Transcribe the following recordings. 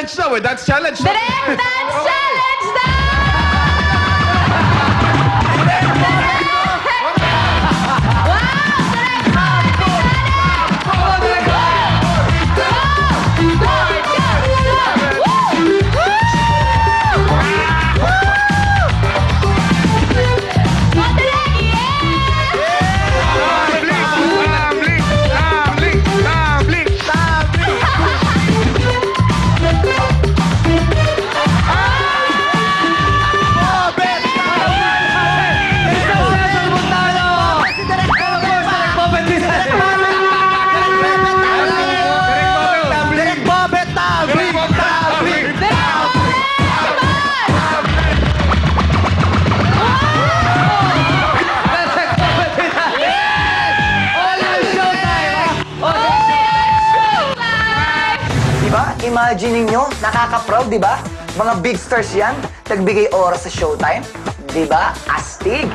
challenge daw eh. Dance challenge. Direct dance challenge daw! Imagine ninyo, nakaka-proud, di ba? Mga big stars yan, nagbigay oras sa showtime. Di ba? Astig.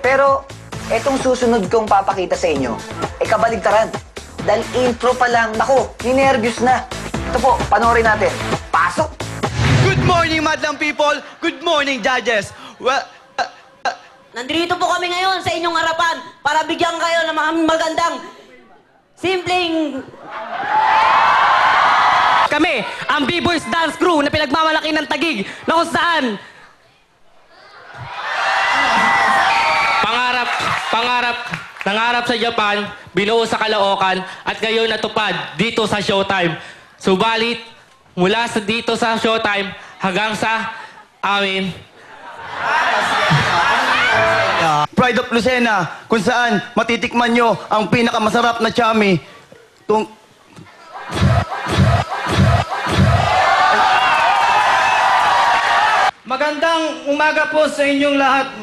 Pero, etong susunod kong papakita sa inyo, kabaligtaran. Dahil intro pa lang, naku, ninervyos na. Ito po, panoorin natin. Pasok! Good morning, madlang people! Good morning, judges! Well, nandito po kami ngayon sa inyong harapan para bigyan kayo ng mga magandang, simpleng... Kami, ang B-Boys Dance Crew na pinagmamalaki ng Taguig na kung saan nangarap sa Japan, binuo sa Caloocan at ngayon natupad dito sa Showtime. Subalit, mula dito sa Showtime hanggang sa amin. Pride of Lucena, kung saan matitikman nyo ang pinakamasarap na chami. Magandang umaga po sa inyong lahat.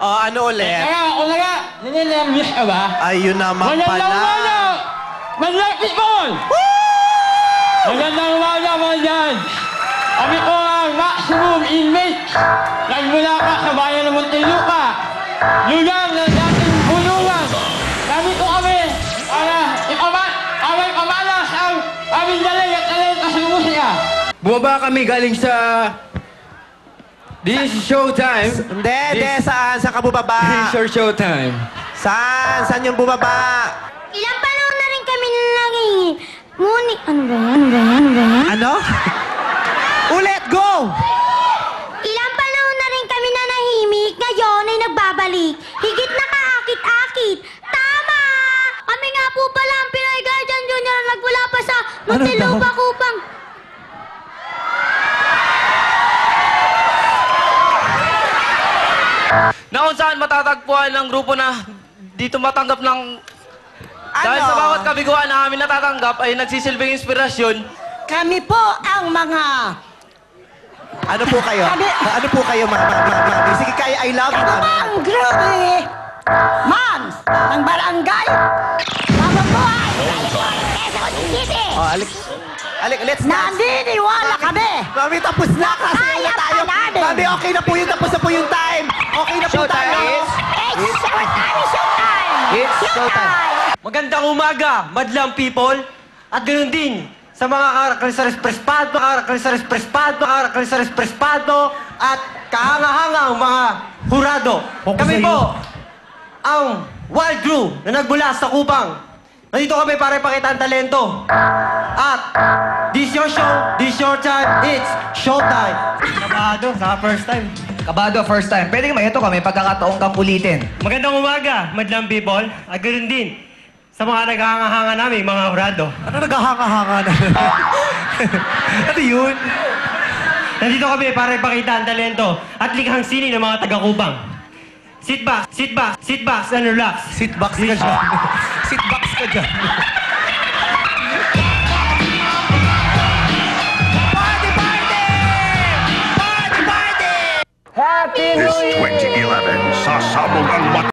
Ano ulit? Naninervyos ka ba? Ayun naman pala. Magandang people! Magandang umaga mga dyan! Kami ko ang maximum inmate. Nagmula ka sa bayan ng Muntinlupa. Lugar ng dating bulungan. Kami ko kami para ipamalas ang aming dalig at talenta sa musika. Bumaba kami galing sa... This is Showtime. Hindi, saan? Saan ka bumaba? This is Showtime. Saan? Saan yung bumaba? Ilang panahon na rin kami nangingin. Ngunit, ano ba yan? Ano? Ulit, go! Ilang panahon na rin kami nanahimik. Ngayon ay nagbabalik. Higit na kaakit-akit. Tama! Kami nga po pala ang Pinoy Guardian Junior na nagmula pa sa Muntinlupa, Kupang. Na kung saan matatagpuan ng grupo na dito matanggap ng... Dahil sa bawat kabiguan na amin natatanggap ay nagsisilbing inspirasyon. Kami po ang mga... Ano po kayo? Ano po kayo, sige, kaya I love you. Ang grupo Moms ng barangay. Mabubuhay! Alik, let's dance. Nandiniwala kami. Mami, tapos na kasi Kaya tayo. pa namin. Mami, okay na po yun. Tapos na po yung time. Okay na po tayo. It's showtime! It's showtime. Magandang umaga, madlang people. At ganoon din sa mga karakalisaris prespado, at kahanga-hangang mga hurado. Kami po ang Wild Crew na nagmula sa Kupang. Nandito kami para ipakita ang talento. At this your show, this your time, it's showtime. Kabado, sa first time. Kabado, first time. Pwede may ito kami pagkakataong kang ulitin. Magandang umaga, madlang people. At ganoon din sa mga naghahanga-hanga namin, mga hurado. Ano naghahanga-hanga na? Ano yun? Nandito kami para ipakita ang talento at likhang sining ng mga taga-Kupang. Sit back and relax. Sit box ka dyan. Sit box ka dyan. Party, party! Party, party! Happy New This 2011, sasabog ang